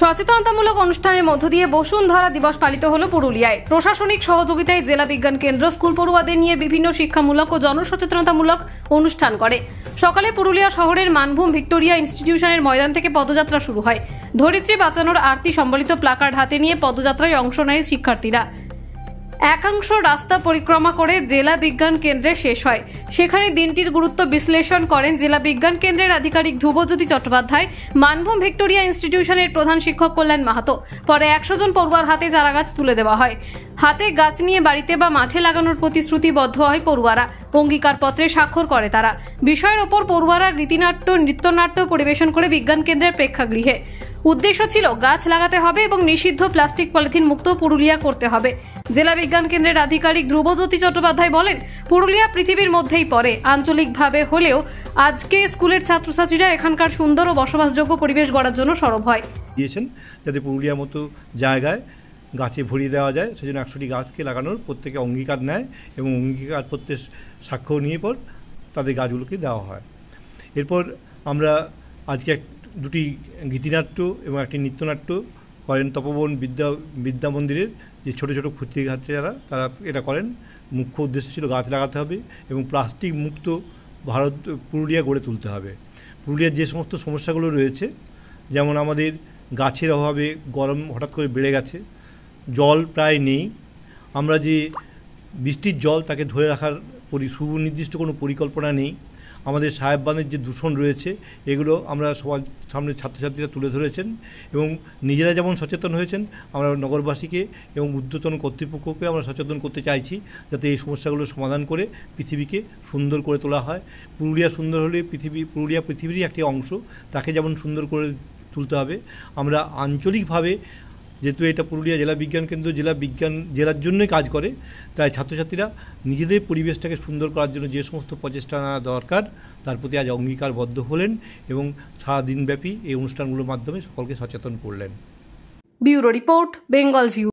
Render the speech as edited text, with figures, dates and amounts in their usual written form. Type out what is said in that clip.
সচেতনতামূলক অনুষ্ঠানের মধ্য দিয়ে বসুন্ধরা দিবস পালিত হলো পুরুলিয়ায়। প্রশাসনিক সহযোগিতায় জেলা বিজ্ঞান কেন্দ্র স্কুল পড়ুয়াদের নিয়ে বিভিন্ন শিক্ষামূলক ও জনসচেতনতামূলক অনুষ্ঠান করে। সকালে পুরুলিয়া শহরের মানভূম ভিক্টোরিয়া ইনস্টিটিউশনের ময়দান থেকে পদযাত্রা শুরু হয়। ধরিত্রী বাঁচানোর আরতি সম্বলিত প্লাকার্ড হাতে নিয়ে পদযাত্রায় অংশ নেয় শিক্ষার্থীরা। একাংশ রাস্তা পরিক্রমা করে জেলা বিজ্ঞান কেন্দ্রে শেষ হয়। সেখানে দিনটির গুরুত্ব বিশ্লেষণ করেন জেলা বিজ্ঞান কেন্দ্রের আধিকারিক ধ্রুবজ্যোতি চট্টোপাধ্যায়, মানভূম ভিক্টোরিয়া ইনস্টিটিউশনের প্রধান শিক্ষক কল্যাণ মাহাতো। পরে 100 জন পড়ুয়ার হাতে চারাগাছ তুলে দেওয়া হয়। হাতে গাছ নিয়ে বাড়িতে বা মাঠে লাগানোর প্রতিশ্রুতিবদ্ধ হয় পড়ুয়ারা। অঙ্গীকারপত্রে স্বাক্ষর করে তারা। বিষয়ের ওপর পড়ুয়ারা রীতিনাট্য, নৃত্যনাট্য পরিবেশন করে বিজ্ঞান কেন্দ্রের প্রেক্ষাগৃহে। উদ্দেশ্য ছিল গাছ লাগাতে হবে এবং নিষিদ্ধ প্লাস্টিক পলিথিন মুক্ত পুরুলিয়া করতে হবে। জেলা বিজ্ঞান কেন্দ্রের আধিকারিক ধ্রুবজ্যোতি চট্টোপাধ্যায় বলেন, পুরুলিয়া পৃথিবীর মধ্যেই পড়ে। আঞ্চলিকভাবে হলেও আজকে স্কুলের ছাত্রছাত্রীরা এখানকার সুন্দর ও বসবাসযোগ্য পরিবেশ গড়ার জন্য সরব হয়। দিয়েছেন যাতে পুরুলিয়ার মতো জায়গায় গাছে ভরিয়ে দেওয়া যায়, সেজন্য 100টি গাছকে লাগানোর প্রত্যেকে অঙ্গীকার নেয় এবং অঙ্গীকারপত্রে সাক্ষ্য নিয়ে পর তাদের গাছগুলোকে দেওয়া হয়। এরপর আমরা আজকে দুটি গীতিনাট্য এবং একটি নৃত্যনাট্য করেন তপবন বিদ্যা মন্দিরের যে ছোটো ছোটো ক্ষুদ্র বাচ্চারা তারা এটা করেন। মুখ্য উদ্দেশ্য ছিল গাছ লাগাতে হবে এবং প্লাস্টিক মুক্ত ভারত পুরুলিয়া গড়ে তুলতে হবে। পুরুলিয়ার যে সমস্ত সমস্যাগুলো রয়েছে, যেমন আমাদের গাছের অভাবে গরম হঠাৎ করে বেড়ে গেছে, জল প্রায় নেই, আমরা যে বৃষ্টির জল তাকে ধরে রাখার সুনির্দিষ্ট কোনো পরিকল্পনা নেই, আমাদের সাহেব বাঁধের যে দূষণ রয়েছে এগুলো আমরা সবার সামনে ছাত্রছাত্রীরা তুলে ধরেছেন এবং নিজেরা যেমন সচেতন হয়েছেন, আমরা নগরবাসীকে এবং ঊর্ধ্বতন কর্তৃপক্ষকে আমরা সচেতন করতে চাইছি যাতে এই সমস্যাগুলো সমাধান করে পৃথিবীকে সুন্দর করে তোলা হয়। পুরুলিয়া সুন্দর হলে পুরুলিয়া পৃথিবীরই একটি অংশ, তাকে যেমন সুন্দর করে তুলতে হবে। আমরা আঞ্চলিকভাবে, যেহেতু এটা পুরুলিয়া জেলা বিজ্ঞান কেন্দ্র জেলার জন্যই কাজ করে, তাই ছাত্রছাত্রীরা নিজেদের পরিবেশটাকে সুন্দর করার জন্য যে সমস্ত প্রচেষ্টা নেওয়া দরকার তার প্রতি আজ অঙ্গীকারবদ্ধ হলেন এবং সারাদিনব্যাপী এই অনুষ্ঠানগুলোর মাধ্যমে সকলকে সচেতন করলেন। Bureau report, Bengal view.